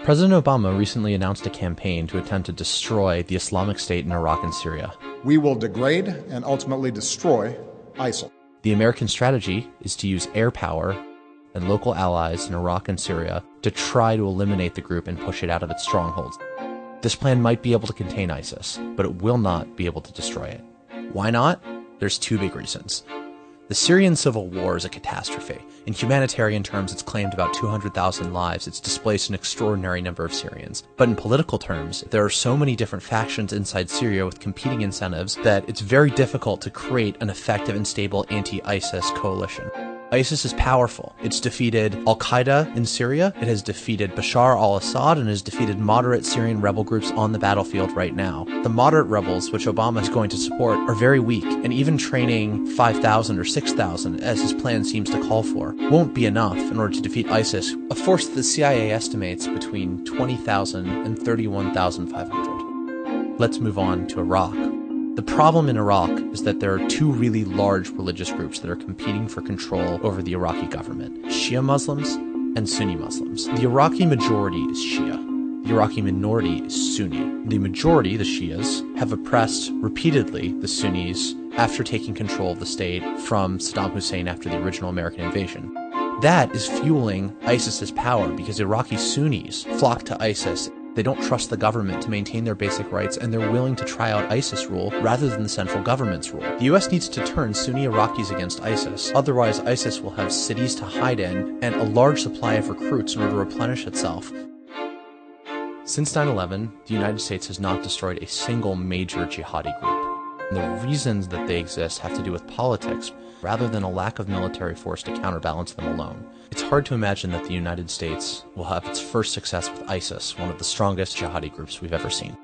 President Obama recently announced a campaign to attempt to destroy the Islamic State in Iraq and Syria. We will degrade and ultimately destroy ISIL. The American strategy is to use air power and local allies in Iraq and Syria to try to eliminate the group and push it out of its strongholds. This plan might be able to contain ISIS, but it will not be able to destroy it. Why not? There's two big reasons. The Syrian civil war is a catastrophe. In humanitarian terms, it's claimed about 200,000 lives. It's displaced an extraordinary number of Syrians. But in political terms, there are so many different factions inside Syria with competing incentives that it's very difficult to create an effective and stable anti-ISIS coalition. ISIS is powerful. It's defeated al-Qaeda in Syria, it has defeated Bashar al-Assad, and has defeated moderate Syrian rebel groups on the battlefield right now. The moderate rebels, which Obama is going to support, are very weak, and even training 5,000 or 6,000, as his plan seems to call for, won't be enough in order to defeat ISIS, a force that the CIA estimates between 20,000 and 31,500. Let's move on to Iraq. The problem in Iraq is that there are two really large religious groups that are competing for control over the Iraqi government: Shia Muslims and Sunni Muslims. The Iraqi majority is Shia. The Iraqi minority is Sunni. The majority, the Shias, have oppressed repeatedly the Sunnis after taking control of the state from Saddam Hussein after the original American invasion. That is fueling ISIS's power because Iraqi Sunnis flock to ISIS. They don't trust the government to maintain their basic rights, and they're willing to try out ISIS rule rather than the central government's rule. The US needs to turn Sunni Iraqis against ISIS, otherwise ISIS will have cities to hide in and a large supply of recruits in order to replenish itself. Since 9/11, the United States has not destroyed a single major jihadi group. And the reasons that they exist have to do with politics, rather than a lack of military force to counterbalance them alone. It's hard to imagine that the United States will have its first success with ISIS, one of the strongest jihadi groups we've ever seen.